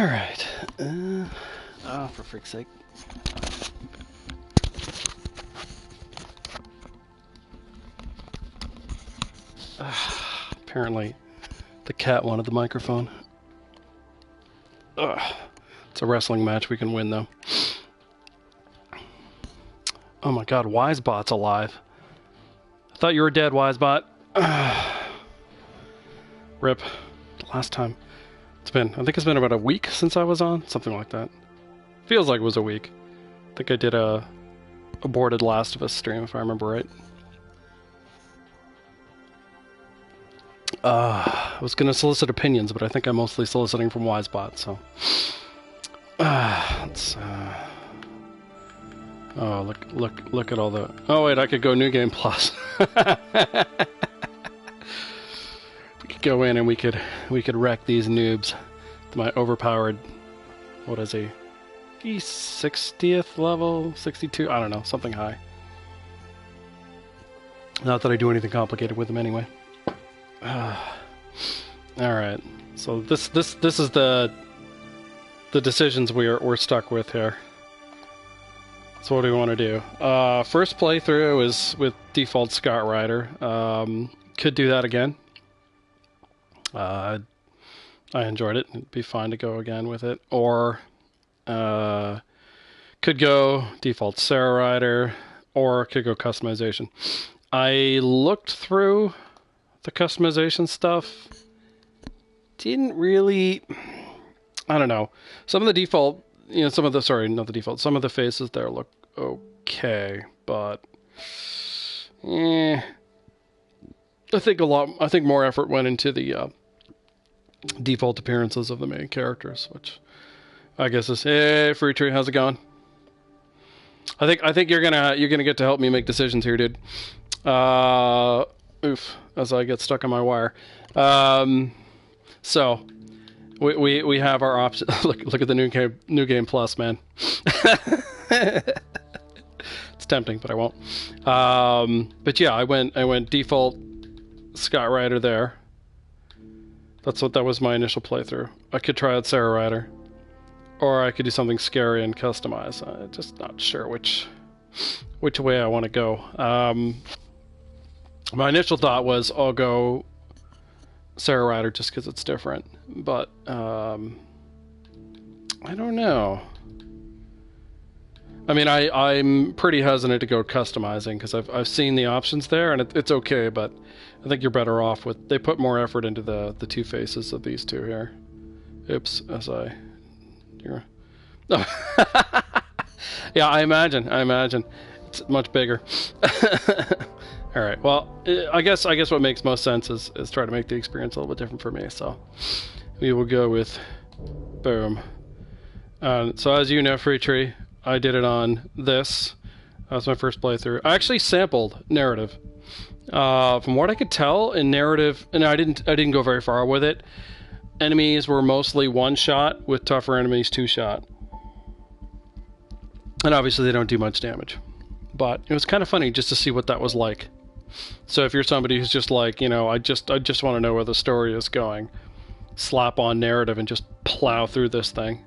Alright. For freak's sake. Apparently, the cat wanted the microphone. It's a wrestling match we can win, though. Oh my god, Wisebot's alive. I thought you were dead, Wisebot. Rip. Last time. I think it's been about a week since I was on. Something like that. Feels like it was a week. I think I did a aborted Last of Us stream, if I remember right. I was going to solicit opinions, but I think I'm mostly soliciting from Wisebot, so... let's... Oh, look at all the... Oh, wait, I could go New Game Plus. We could go in and we could wreck these noobs. My overpowered... What is he? 60th level? 62? I don't know, something high. Not that I do anything complicated with them anyway. Alright, so this is the decisions we're stuck with here. So what do we want to do? First playthrough is with default Scott Ryder. Could do that again. I enjoyed it. It'd be fine to go again with it. Or could go default Sarah Ryder, or could go customization. I looked through the customization stuff. Didn't really... I don't know. Some of the default... some of the... Sorry, not the default. Some of the faces there look okay, but... I think more effort went into the default appearances of the main characters, which I guess is... Hey, Free Tree, how's it going? I think you're gonna get to help me make decisions here, dude. Oof, as I get stuck on my wire. So we have our option. look at the new game plus, man. It's tempting, but I won't. But yeah, I went default Scott Ryder there. That was my initial playthrough. I could try out Sarah Ryder, or I could do something scary and customize. I'm just not sure which way I want to go. My initial thought was I'll go Sarah Ryder just because it's different, but I don't know. I mean, I'm pretty hesitant to go customizing because I've seen the options there and it's okay, but I think you're better off with... They put more effort into the two faces of these two here. Oops, yeah, I imagine it's much bigger. All right. Well, I guess what makes most sense is try to make the experience a little bit different for me. So we will go with boom. So as you know, Free Tree, I did it on this. That was my first playthrough. I actually sampled narrative. From what I could tell in narrative, and I didn't go very far with it. Enemies were mostly one shot, with tougher enemies 2-shot. And obviously they don't do much damage. But it was kind of funny just to see what that was like. So if you're somebody who's just like, I just want to know where the story is going, slap on narrative and just plow through this thing.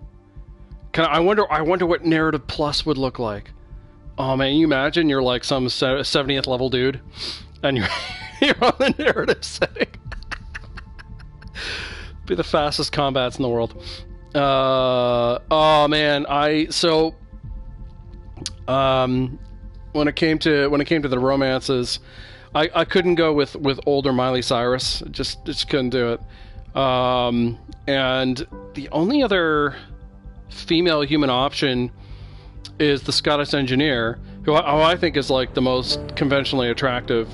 I wonder what narrative plus would look like. Oh man, you imagine you're like some 70th level dude, and you're on the narrative setting. Be the fastest combats in the world. Oh man, when it came to the romances, I couldn't go with older Miley Cyrus. Just couldn't do it. And the only other female human option is the Scottish engineer, who I think is like the most conventionally attractive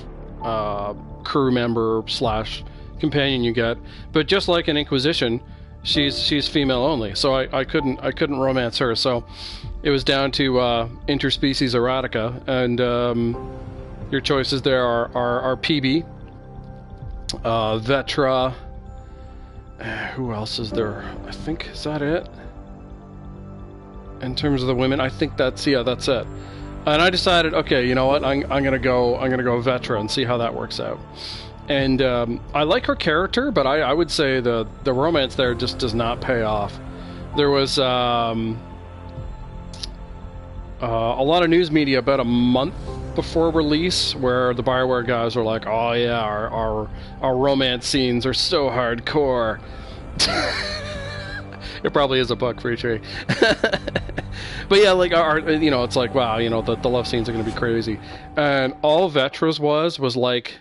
crew member / companion you get. But just like in Inquisition, she's female only, so I couldn't romance her. So it was down to interspecies erotica, and your choices there are PB, Vetra. Who else is there? I think, is that it? In terms of the women, I think that's it. And I decided, okay, you know what? I'm gonna go Vetra and see how that works out. And I like her character, but I would say the romance there just does not pay off. there was a lot of news media about a month before release where the Bioware guys were like, "Oh yeah, our romance scenes are so hardcore." It probably is a bug for each. But yeah, like it's like, wow, the love scenes are going to be crazy, and all Vetra's was like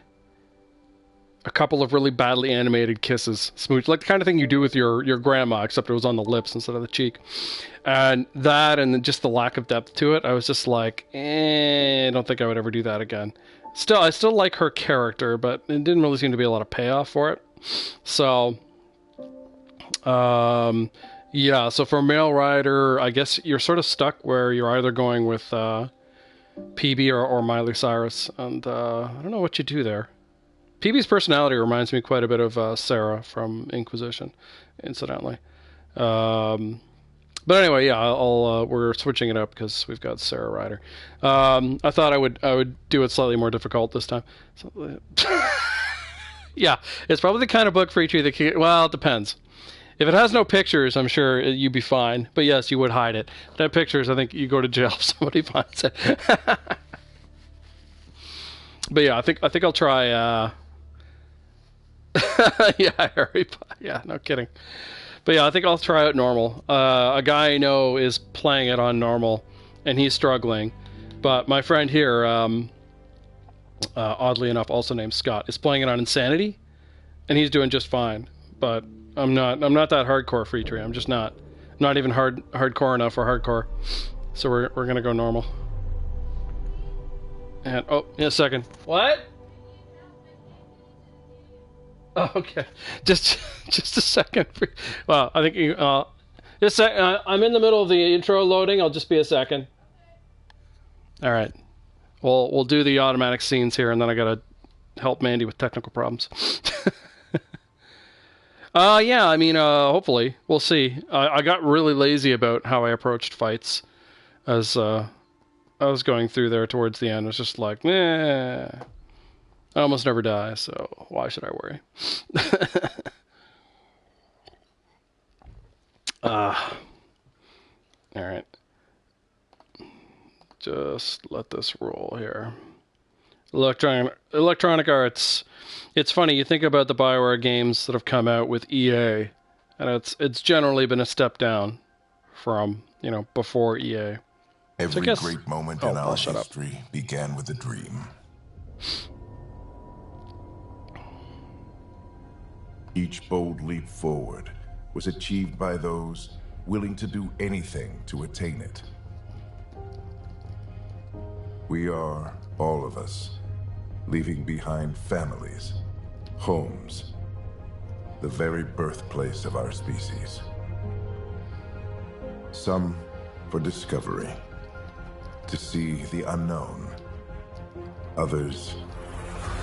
a couple of really badly animated kisses, smooch, like the kind of thing you do with your grandma, except it was on the lips instead of the cheek. And that, and then just the lack of depth to it, I was just like, I don't think I would ever do that again. I still like her character, but it didn't really seem to be a lot of payoff for it. So, yeah. So for Male Rider, I guess you're sort of stuck where you're either going with PB or Miley Cyrus, and I don't know what you do there. PB's personality reminds me quite a bit of Sarah from Inquisition, incidentally. But anyway, yeah, we're switching it up because we've got Sarah Ryder. I thought I would do it slightly more difficult this time. So, yeah, it's probably the kind of book for each of you well, it depends. If it has no pictures, I'm sure you'd be fine. But yes, you would hide it. If it had pictures, I think you go to jail if somebody finds it. But yeah, I think I'll try. Yeah, Harry Potter. Yeah, no kidding. But yeah, I think I'll try out normal. A guy I know is playing it on normal, and he's struggling. But my friend here, oddly enough, also named Scott, is playing it on insanity, and he's doing just fine. But I'm not that hardcore for E3. I'm just not even hardcore enough for hardcore. So we're gonna go normal. And in a second. What? Oh, okay, just a second. Well, I think you. I'm in the middle of the intro loading. I'll just be a second. All right. We'll do the automatic scenes here, and then I gotta help Mandy with technical problems. Yeah. I mean, hopefully we'll see. I got really lazy about how I approached fights, as I was going through there towards the end. It was just like, I almost never die, so why should I worry? Alright. Just let this roll here. Electronic Arts. It's funny, you think about the Bioware games that have come out with EA, and it's generally been a step down from, before EA. Every great moment in our history began with a dream. Each bold leap forward was achieved by those willing to do anything to attain it. We are, all of us, leaving behind families, homes, the very birthplace of our species. Some for discovery, to see the unknown. Others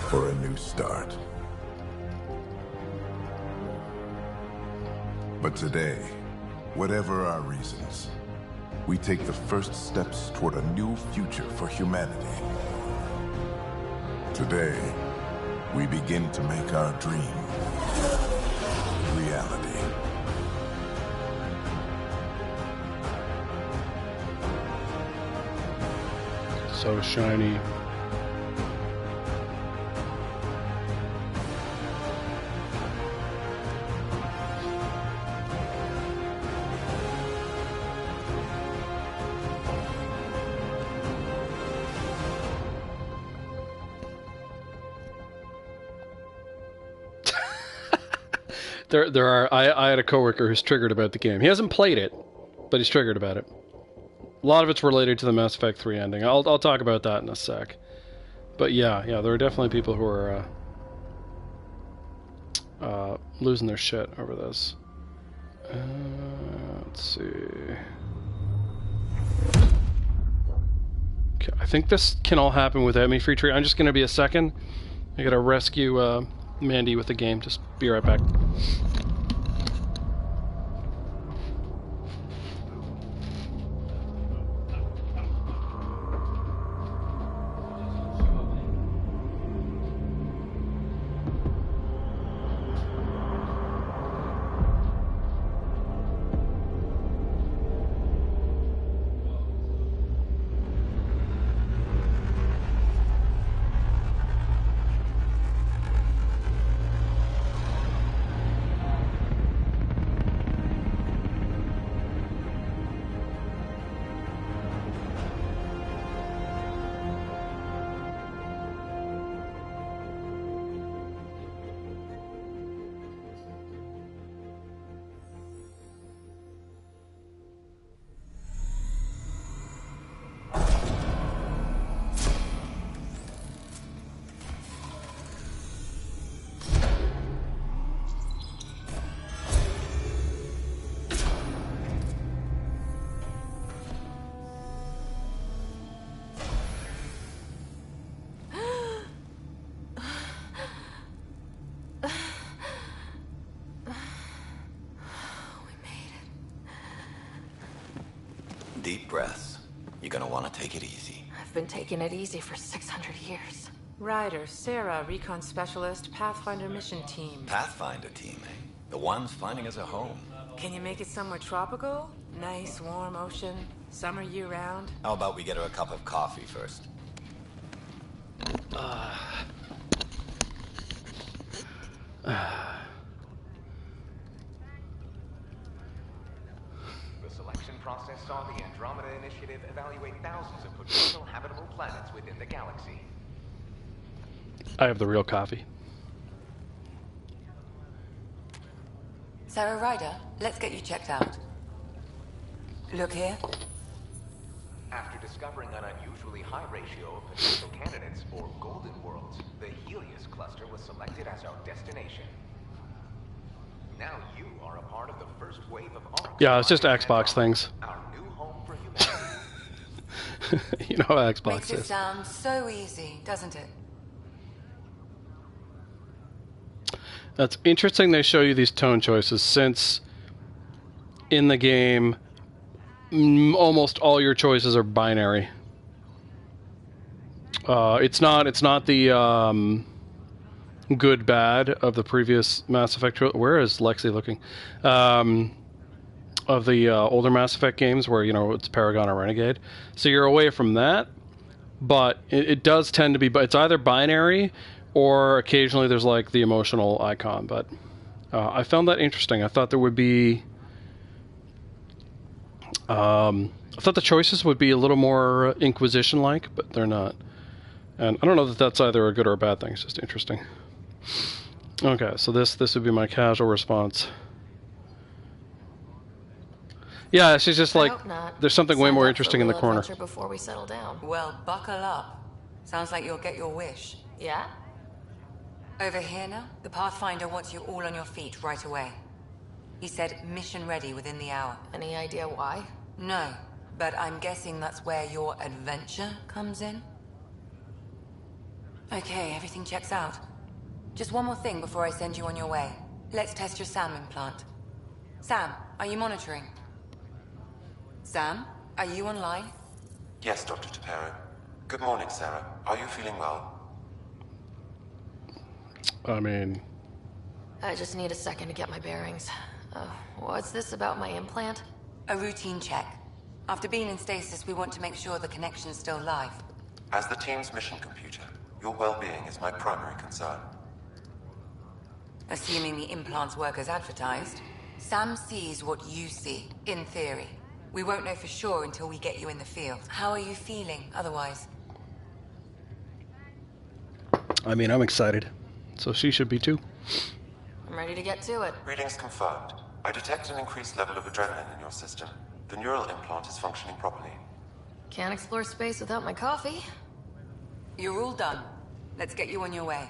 for a new start. But today, whatever our reasons, we take the first steps toward a new future for humanity. Today, we begin to make our dream reality. So shiny. I had a coworker who's triggered about the game. He hasn't played it, but he's triggered about it. A lot of it's related to the Mass Effect 3 ending. I'll talk about that in a sec. But yeah, there are definitely people who are losing their shit over this. Let's see. Okay, I think this can all happen without me, Free Tree. I'm just going to be a second. I gotta rescue Mandy with the game. Just be right back. deep breaths. You're gonna want to take it easy. I've been taking it easy for 600 years. Ryder, Sarah, Recon Specialist, Pathfinder Mission Team. Pathfinder team, eh? The ones finding us a home. Can you make it somewhere tropical? Nice, warm ocean, summer year-round? How about we get her a cup of coffee first? The selection process saw the Andromeda Initiative evaluate thousands of potential habitable planets within the galaxy. I have the real coffee. Sarah Ryder, let's get you checked out. Look here. After discovering an unusually high ratio of potential candidates for golden worlds, the Helios cluster was selected as our destination. Now you are a part of the first wave of ARC. Yeah, it's just Xbox things. Our new home for humanity. You know how Xbox Makes it is. sound so easy, doesn't it? That's interesting they show you these tone choices, since in the game almost all your choices are binary. It's not the good bad of the previous Mass Effect. Where is Lexi looking? Of the older Mass Effect games, where it's Paragon or Renegade. So you're away from that, but it does tend to be. It's either binary, or occasionally there's like the emotional icon. But I found that interesting. I thought there would be. I thought the choices would be a little more Inquisition-like, but they're not. And I don't know that that's either a good or a bad thing. It's just interesting. Okay, so this would be my casual response. Yeah, she's just like, there's something way more interesting in the corner. Before we settle down. Well, buckle up. Sounds like you'll get your wish. Yeah? Over here now, the Pathfinder wants you all on your feet right away. He said mission ready within the hour. Any idea why? No, but I'm guessing that's where your adventure comes in. Okay, everything checks out. Just one more thing before I send you on your way. Let's test your SAM implant. Sam, are you monitoring? Sam, are you online? Yes, Dr. Tapero. Good morning, Sarah. Are you feeling well? I mean... I just need a second to get my bearings. What's this about my implant? A routine check. After being in stasis, we want to make sure the connection's still live. As the team's mission computer, your well-being is my primary concern. Assuming the implants work as advertised, Sam sees what you see, in theory. We won't know for sure until we get you in the field. How are you feeling, otherwise? I mean, I'm excited. So she should be too. I'm ready to get to it. Readings confirmed. I detect an increased level of adrenaline in your system. The neural implant is functioning properly. Can't explore space without my coffee. You're all done. Let's get you on your way.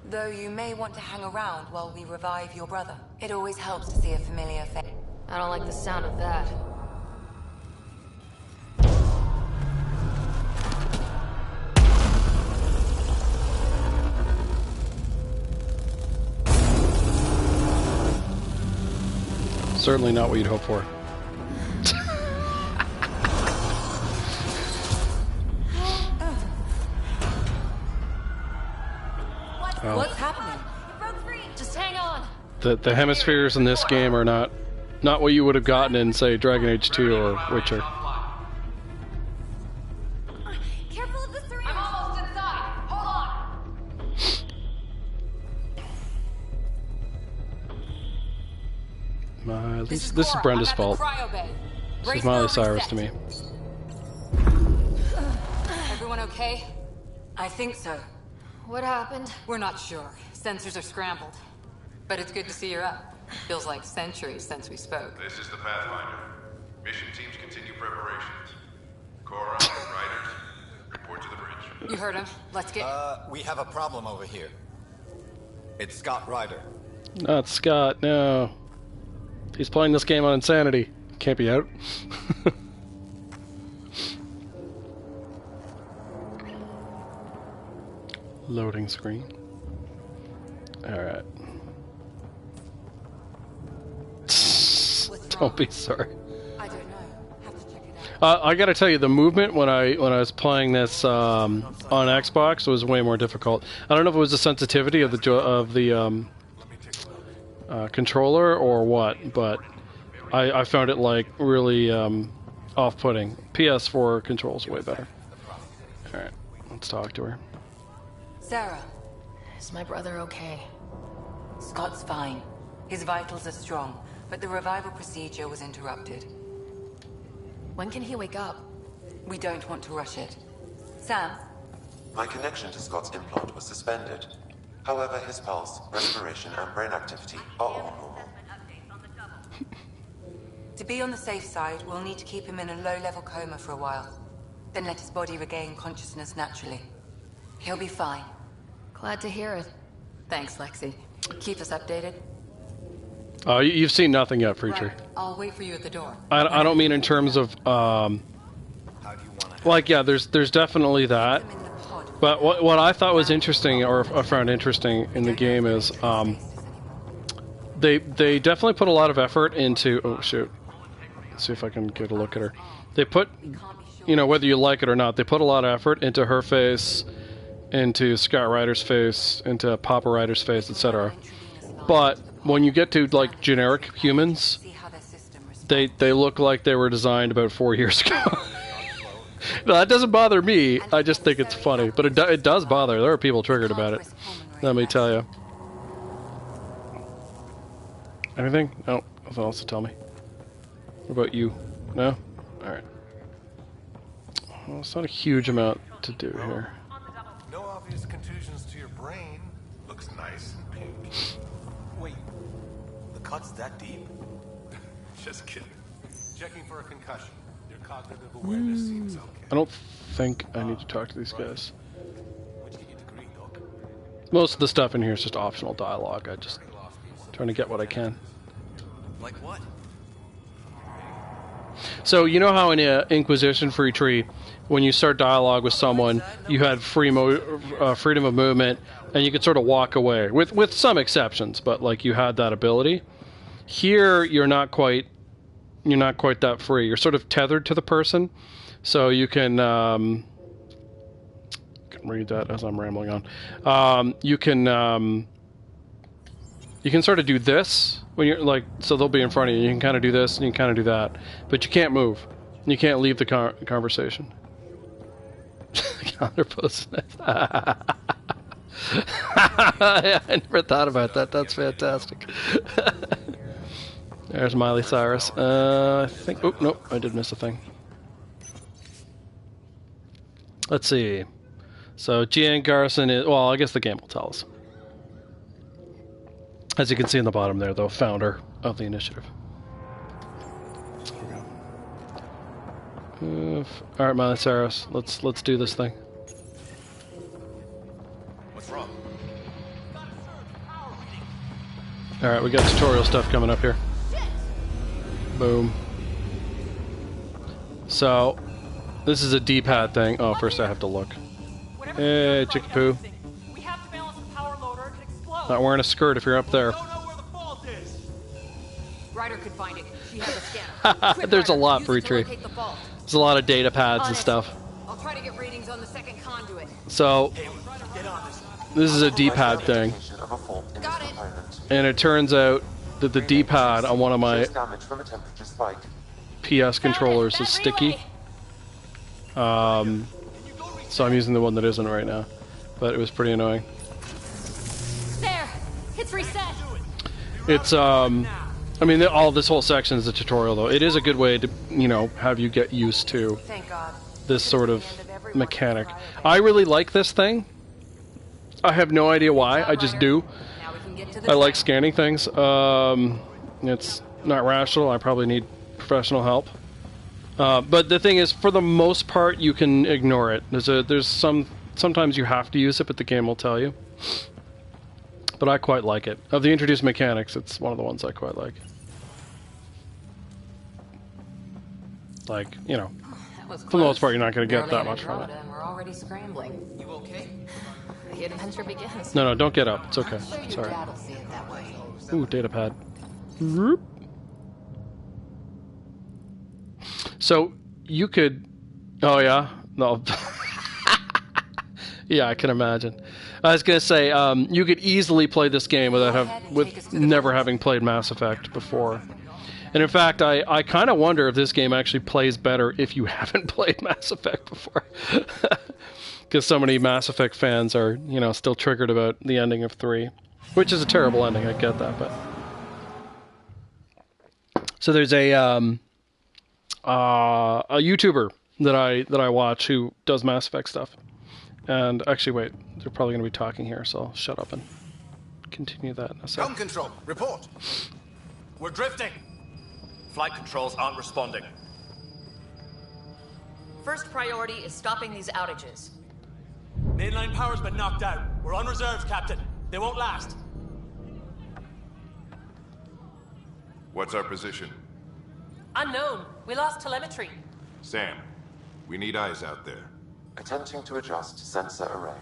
Though you may want to hang around while we revive your brother. It always helps to see a familiar face. I don't like the sound of that. Certainly not what you'd hope for. What's happening? It broke free. Just hang on. The hemispheres in this game are not what you would have gotten in, say, Dragon Age 2 or Witcher. Careful of the syringe. I'm almost inside. Hold on. This is Brenda's fault. This is Miley Cyrus to me. Everyone okay? I think so. What happened? We're not sure. Sensors are scrambled. But it's good to see you're up. Feels like centuries since we spoke. This is the Pathfinder. Mission teams continue preparations. Cora, Riders, report to the bridge. You heard him. Let's get... We have a problem over here. It's Scott Ryder. Not Scott, no. He's playing this game on insanity. Can't be out. Loading screen. Alright. Don't be sorry. I don't know. Have to check it I gotta tell you, the movement when I was playing this on Xbox was way more difficult. I don't know if it was the sensitivity of the controller or what, but I found it like really off-putting. PS4 controls way better. All right, let's talk to her. Sarah, Is my brother okay? Scott's fine. His vitals are strong, but the revival procedure was interrupted. When can he wake up? We don't want to rush it. Sam? My connection to Scott's implant was suspended. However, his pulse, respiration, and brain activity are all normal. To be on the safe side, we'll need to keep him in a low-level coma for a while. Then let his body regain consciousness naturally. He'll be fine. Glad to hear it. Thanks, Lexi. Keep us updated. Oh, you've seen nothing yet, Preacher. Right. I'll wait for you at the door. I don't mean in terms of like, yeah, there's definitely that. But what I thought was interesting, or I found interesting in the game, is they definitely put a lot of effort into. Oh shoot! Let's see if I can get a look at her. They put, you know, whether you like it or not, they put a lot of effort into her face, into Scott Ryder's face, into Papa Ryder's face, etc. But when you get to like generic humans, they look like they were designed about 4 years ago. No, that doesn't bother me. I just think it's funny, but it does bother. There are people triggered about it. Let me tell you. Anything? No. Nothing else to tell me. What about you? No? Alright. Well, it's not a huge amount to do here. No obvious contusions to your brain. Looks nice and pink. Wait, the cut's that deep? Just kidding. Checking for a concussion. Your cognitive awareness seems okay. I don't think I need to talk to these guys. Where'd you get your degree, Doc? Most of the stuff in here is just optional dialogue. I just trying to get what I can. Like what? So you know how in Inquisition Free Tree, when you start dialogue with someone, you had freedom of movement, and you could sort of walk away with some exceptions, but like you had that ability. Here, you're not quite that free. You're sort of tethered to the person, so you can read that as I'm rambling on. You can sort of do this when you're like, so they'll be in front of you. You can kind of do this and you can kind of do that, but you can't move. You can't leave the conversation. Counterpose. I never thought about that. That's fantastic. There's Miley Cyrus. I think. Oh nope, I did miss a thing. Let's see. So Gian Garrison is. Well, I guess the game will tell us. As you can see in the bottom there, though, founder of the initiative. There we go. All right, Miley Cyrus, let's do this thing. What's wrong? All right, we got tutorial stuff coming up here. Boom. So, this is a D-pad thing. Oh, first I have to look. Hey, Chicky Poo. Not wearing a skirt if you're up there. Ryder could find it. She has a scanner. There's a lot for each tree. There's a lot of data pads and stuff. I'll try to get readings on the second conduit. So, this is a D-pad thing. Got it. And it turns out that the D-pad on one of my PS controllers is sticky. So I'm using the one that isn't right now. But it was pretty annoying. There. It's reset. It's I mean, this whole section is a tutorial, though. It is a good way to, you know, have you get used to this sort of mechanic. I really like this thing. I have no idea why. I just do. I like scanning things. It's not rational. I probably need professional help. But the thing is, for the most part, you can ignore it. Sometimes you have to use it, but the game will tell you. But I quite like it. Of the introduced mechanics, it's one of the ones I quite like. Like, you know, for the most part, you're not going to get that much from it. And we're already scrambling. You okay? The adventure begins. No, don't get up. It's okay. Sorry. Dad'll see it that way. Ooh, data pad. So, you could. Oh yeah, no. Yeah, I can imagine. I was gonna say you could easily play this game with never having played Mass Effect before. And in fact, I kind of wonder if this game actually plays better if you haven't played Mass Effect before. Because so many Mass Effect fans are, still triggered about the ending of 3. Which is a terrible ending, I get that, but... So there's a YouTuber that I watch who does Mass Effect stuff. And actually, wait, they're probably going to be talking here, so I'll shut up and continue that in a second. Helm control, report! We're drifting! Flight controls aren't responding. First priority is stopping these outages. Mainline power's been knocked out. We're on reserves, Captain. They won't last. What's our position? Unknown. We lost telemetry. Sam, we need eyes out there. Attempting to adjust sensor array.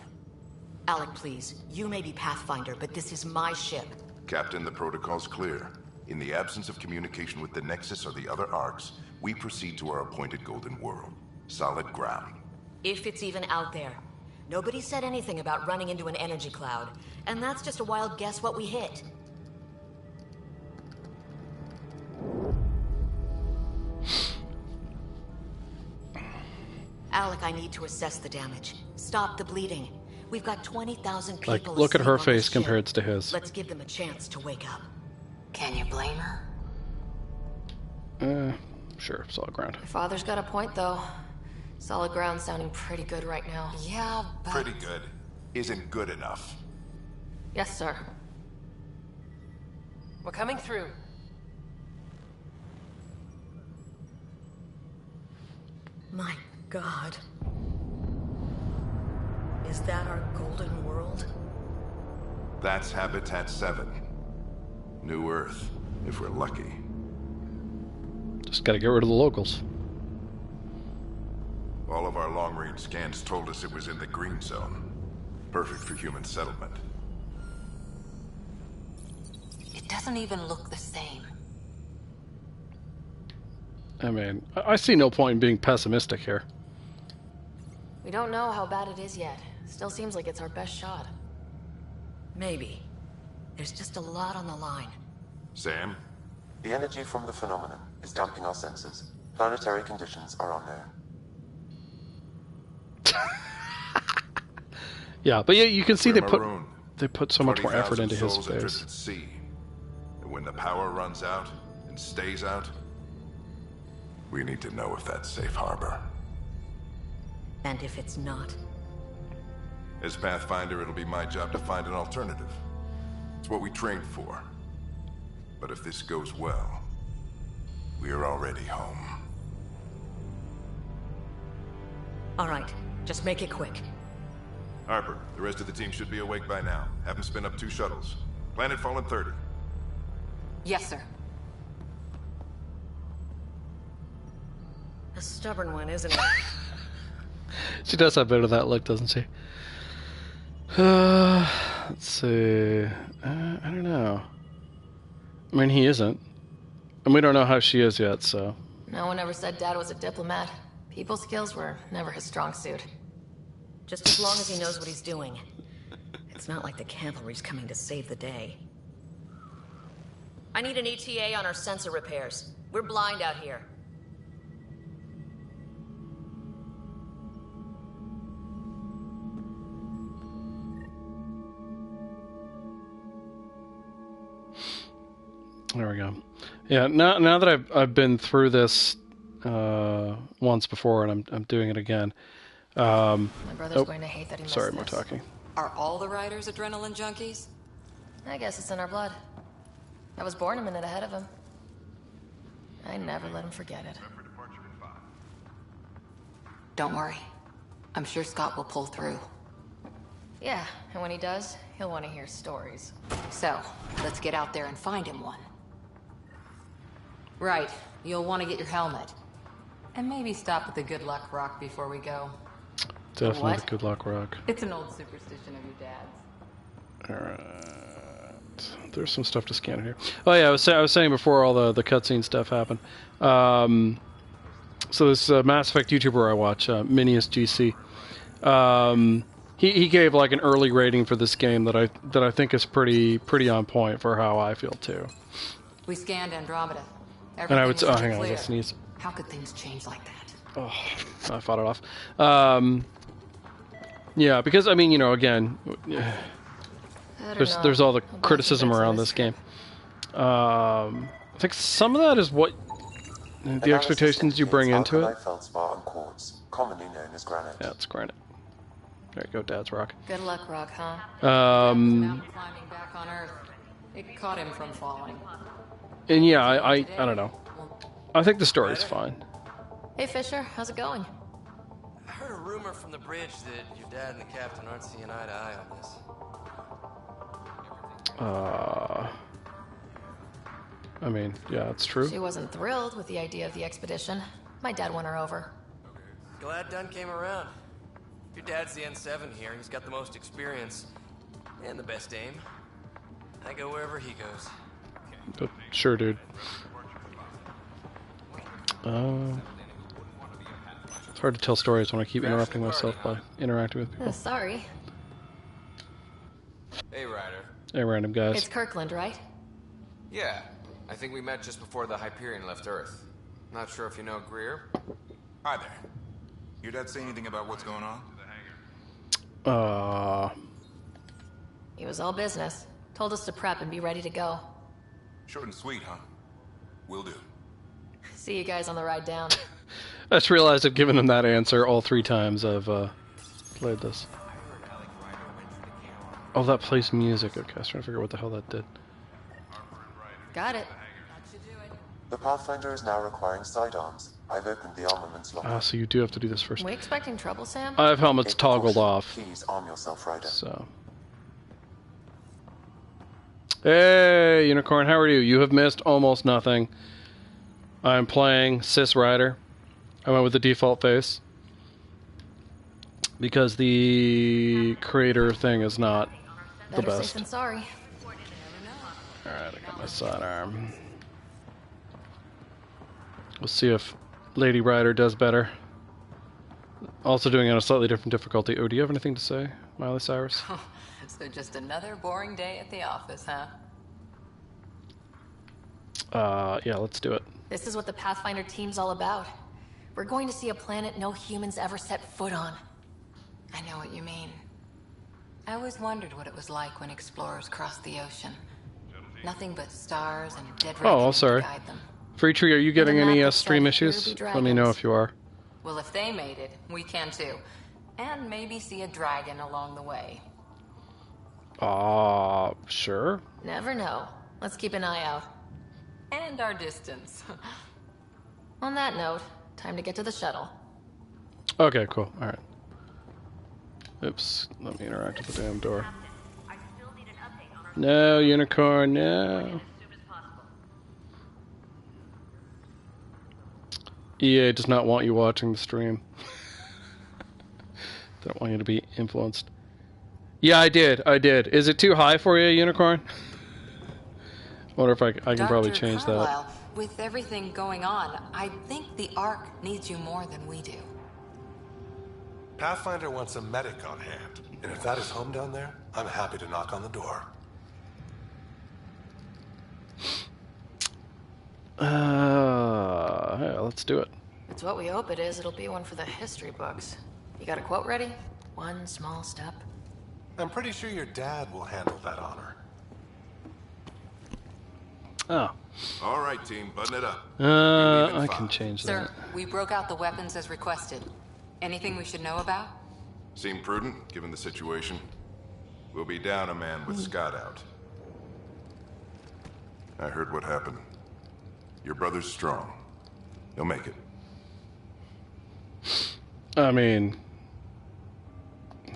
Alec, please. You may be Pathfinder, but this is my ship. Captain, the protocol's clear. In the absence of communication with the Nexus or the other arcs, we proceed to our appointed Golden World. Solid ground. If it's even out there. Nobody said anything about running into an energy cloud, and that's just a wild guess what we hit. Alec, I need to assess the damage. Stop the bleeding. We've got 20,000 people. Like, look at her asleep on face this compared ship. to his. Let's give them a chance to wake up. Can you blame her? Sure, solid ground. Your father's got a point, though. Solid ground sounding pretty good right now. Yeah, but... Pretty good. Isn't good enough. Yes, sir. We're coming through. My God. Is that our Golden World? That's Habitat 7. New Earth, if we're lucky. Just gotta get rid of the locals. All of our long-range scans told us it was in the green zone. Perfect for human settlement. It doesn't even look the same. I mean, I see no point in being pessimistic here. We don't know how bad it is yet. Still seems like it's our best shot. Maybe. There's just a lot on the line. Sam? The energy from the phenomenon is damping our senses. Planetary conditions are unknown. Yeah, but yeah, you can see We're they put so much more effort into his souls adrift face. at sea. And when the power runs out and stays out, we need to know if that's safe harbor. And if it's not? As Pathfinder, it'll be my job to find an alternative. It's what we trained for. But if this goes well, we are already home. All right, just make it quick. Harper, the rest of the team should be awake by now. Have them spin up 2 shuttles. Planet Fallen 30. Yes, sir. A stubborn one, isn't it? She does have a bit of that look, doesn't she? Let's see. I don't know. I mean, he isn't. And we don't know how she is yet, so... No one ever said Dad was a diplomat. People skills were never his strong suit. Just as long as he knows what he's doing. It's not like the cavalry's coming to save the day. I need an ETA on our sensor repairs. We're blind out here. There we go. Yeah, now that I've been through this once before, and I'm doing it again. My brother's going to hate that he missed Sorry, this. more talking. Are all the riders adrenaline junkies? I guess it's in our blood. I was born a minute ahead of him. I never let him forget it. Don't worry. I'm sure Scott will pull through. Yeah, and when he does, he'll want to hear stories. So, let's get out there and find him one. Right. You'll want to get your helmet. And maybe stop at the Good Luck Rock before we go. Definitely What? the Good Luck Rock. It's an old superstition of your dad's. Alright. There's some stuff to scan here. Oh yeah, I was saying before all the cutscene stuff happened. So this Mass Effect YouTuber I watch, Minius GC, he gave like an early rating for this game that I think is pretty on point for how I feel too. We scanned Andromeda. And I would say, Everything hang was on, clear. let's sneeze. How could things change like that? Oh, I fought it off. Yeah, because I mean, you know, again, there's all the criticism around this game. I think some of that is what the expectations you bring into it. Feldspar and quartz, commonly known as granite. Yeah, it's granite. There you go, Dad's rock. Good luck, Rock, huh? Mountain climbing back on Earth. It caught him from falling. And yeah, I don't know. I think the story's fine. Hey, Fisher, how's it going? I heard a rumor from the bridge that your dad and the captain aren't seeing eye to eye on this. I mean, yeah, it's true. She wasn't thrilled with the idea of the expedition. My dad won her over. Glad Dunn came around. Your dad's the N7 here. He's got the most experience and the best aim. I go wherever he goes. But sure, dude. It's hard to tell stories when I keep interrupting myself by interacting with people. Sorry. Hey, Ryder. Hey, random guys. It's Kirkland, right? Yeah, I think we met just before the Hyperion left Earth. Not sure if you know Greer. Hi there. Your dad say anything about what's going on? He was all business. Told us to prep and be ready to go. Short and sweet, huh? Will do. See you guys on the ride down. I just realized I've given him that answer all 3 times I've played this. Oh, that plays music. Okay, I was trying to figure out what the hell that did. Got it. The Pathfinder is now requiring sidearms. I've opened the armaments locker. Ah, so you do have to do this first. We expecting trouble, Sam? I have helmets toggled off. Please arm yourself, Ryder. So. Hey, Unicorn, how are you? You have missed almost nothing. I'm playing Sis Rider. I went with the default face. Because the creator thing is not the Better best. safe than sorry. Alright, I got my sidearm. We'll see if Lady Rider does better. Also doing it on a slightly different difficulty. Oh, do you have anything to say, Miley Cyrus? So just another boring day at the office, huh? Yeah, let's do it. This is what the Pathfinder team's all about. We're going to see a planet no humans ever set foot on. I know what you mean. I always wondered what it was like when explorers crossed the ocean. Nothing but stars and dead Oh, reckoning sorry. to guide them. Free Tree, are you getting map any that stream said, "Here issues? be Let me know dragons." if you are. Well, if they made it, we can too. And maybe see a dragon along the way. Sure. Never know. Let's keep an eye out. And our distance. On that note, time to get to the shuttle. Okay, cool. Alright. Oops. Let me interact with the damn door. No, Unicorn, no. EA does not want you watching the stream. Don't want you to be influenced. Yeah, I did. Is it too high for you, Unicorn? Wonder if I can probably Dr. change Carlisle, with everything going on, I think the Ark needs you more than we do. Pathfinder wants a medic on hand, and if that is home down there, I'm happy to knock on the door. Yeah, let's do it. It's what we hope it is. It'll be one for the history books. You got a quote ready? One small step. I'm pretty sure your dad will handle that honor. Oh. All right, team, button it up. I can change Sir, that. we broke out the weapons as requested. Anything we should know about? Seem prudent, given the situation. We'll be down a man with Scott out. I heard what happened. Your brother's strong. He'll make it. I mean,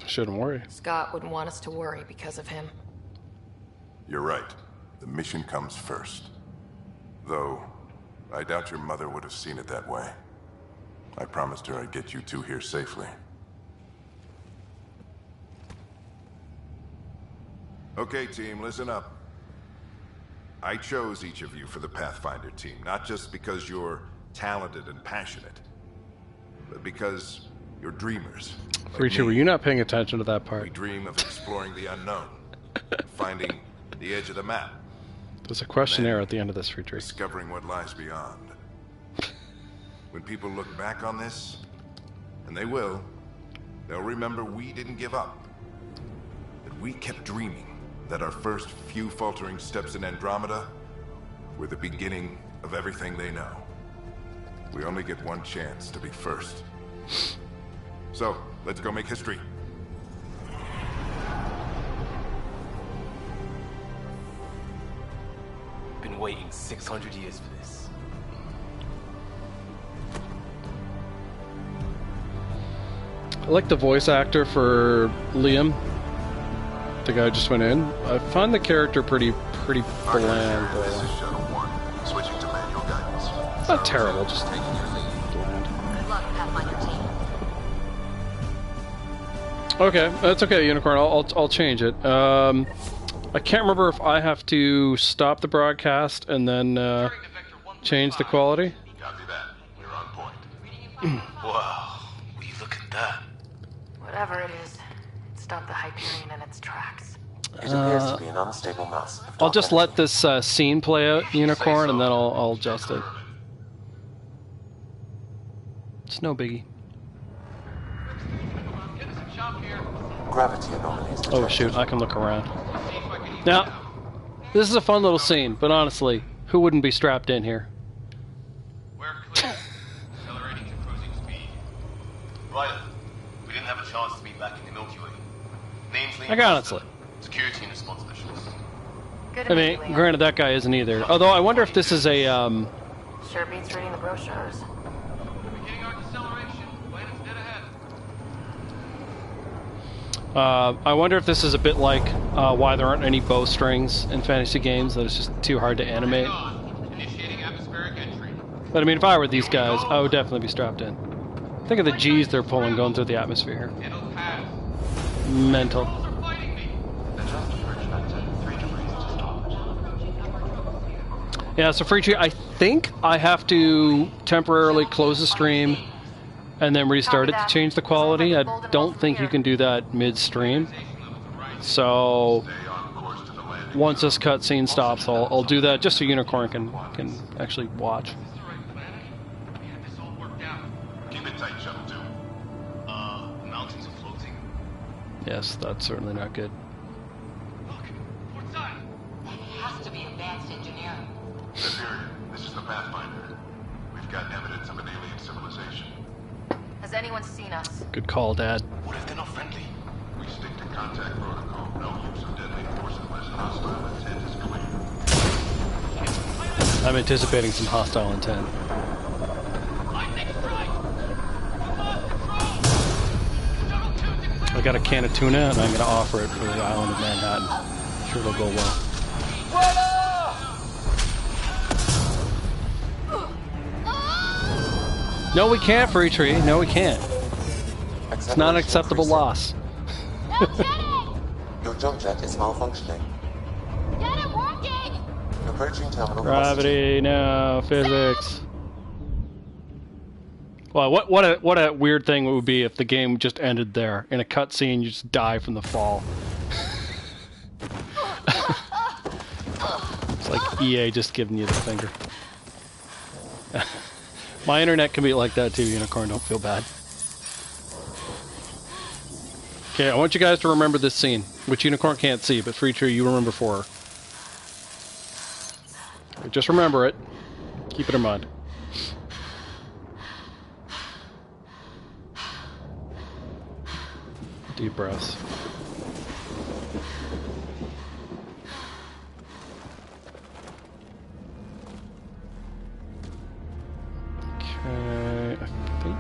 shouldn't worry. Scott wouldn't want us to worry because of him. You're right. The mission comes first. Though, I doubt your mother would have seen it that way. I promised her I'd get you two here safely. Okay, team, listen up. I chose each of you for the Pathfinder team, not just because you're talented and passionate, but because you're dreamers. Preacher, were you not paying attention to that We part? dream of exploring the unknown, finding the edge of the map, There's a questionnaire at the end of this retreat. discovering what lies beyond. When people look back on this, and they will, they'll remember we didn't give up. That we kept dreaming, that our first few faltering steps in Andromeda were the beginning of everything they know. We only get one chance to be first. So, let's go make history. Been waiting 600 years for this. I like the voice actor for Liam. The guy just went in. I find the character pretty bland. This is Shuttle 1, switching to manual guidance. Not terrible, just Good luck, Pathfinder team. okay. That's okay, Unicorn. I'll change it. I can't remember if I have to stop the broadcast and then change the quality. Copy that. You're on point. Wow, will you look at that? Whatever it is, it stopped the Hyperion in its tracks. It appears to be an unstable mass. of I'll just dark let this scene play out, Unicorn, and then I'll adjust it. It's no biggie. gravity anomalies. Oh shoot, I can look around. Now, this is a fun little scene, but honestly, who wouldn't be strapped in here? We're clear. Accelerating to cruising speed. Ryder, we didn't have a chance to meet back in the Milky Way. Name's Liam. Like, honestly. Security and response specialist. Good I mean, granted, that guy isn't either. Although, I wonder if this is a, Sure beats reading the brochures. Beginning our deceleration. Planet's dead ahead. I wonder if this is a bit like why there aren't any bowstrings in fantasy games, that it's just too hard to animate. Initiating atmospheric entry. But I mean, if I were these guys, I would definitely be strapped in. Think of the G's they're pulling going through the atmosphere here. It'll pass. Mental. Are fighting me. Yeah, so Freechy, I think I have to temporarily close the stream and then restart it to change the quality. I don't think you can do that mid-stream. So once this cutscene stops, I'll do that just so Unicorn can actually watch. This all worked out. Keep it tight, Shuttle 2. The mountains are floating. Yes, that's certainly not good. Port side. That has to be advanced engineering. Superior, this is the Pathfinder. We've got evidence of an alien civilization. Has anyone seen us? Good call, Dad. What if they're not friendly? We stick to contact protocol. No use of deadly force unless hostile intent is clear. I'm anticipating some hostile intent. I got a can of tuna and I'm going to offer it for the island of Manhattan. Sure it'll go well. No, we can't, Free Tree. No, we can't. It's not an acceptable loss. Your jump jet is malfunctioning. Get it working! Approaching terminal Gravity, no, physics. Well, what a weird thing it would be if the game just ended there. In a cutscene, you just die from the fall. It's like EA just giving you the finger. My internet can be like that too, Unicorn. Don't feel bad. Okay, I want you guys to remember this scene, which Unicorn can't see, but Free Tree, you remember for her. Just remember it. Keep it in mind. Deep breaths. Okay, I think.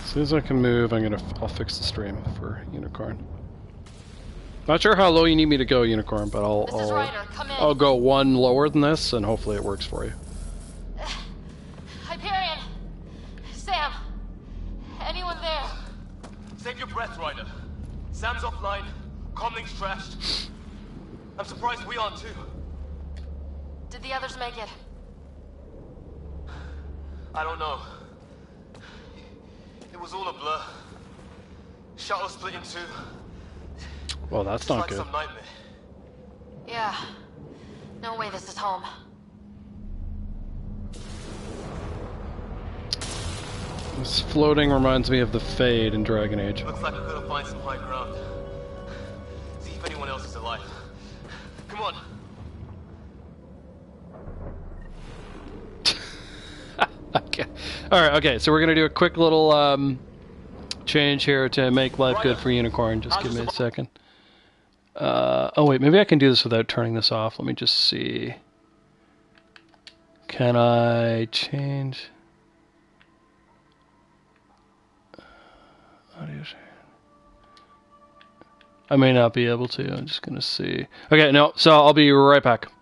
As soon as I can move, I'll fix the stream for Unicorn. Not sure how low you need me to go, Unicorn, but I'll go one lower than this, and hopefully it works for you. Hyperion! Sam! Anyone there? Save your breath, Ryder. Sam's offline. Comlink's trashed. I'm surprised we aren't too. Did the others make it? I don't know. It was all a blur. Shuttle split in two. Well, that's not like good. Some nightmare. Yeah. No way this is home. This floating reminds me of the Fade in Dragon Age. Looks like we're gonna find some high ground. See if anyone else is alive. Come on. Okay. Alright, okay, so we're gonna do a quick little change here to make life good for Unicorn. Just give me a second. Oh wait, maybe I can do this without turning this off. Let me just see. Can I change audio share? I may not be able to. I'm just gonna see. Okay, no, so I'll be right back.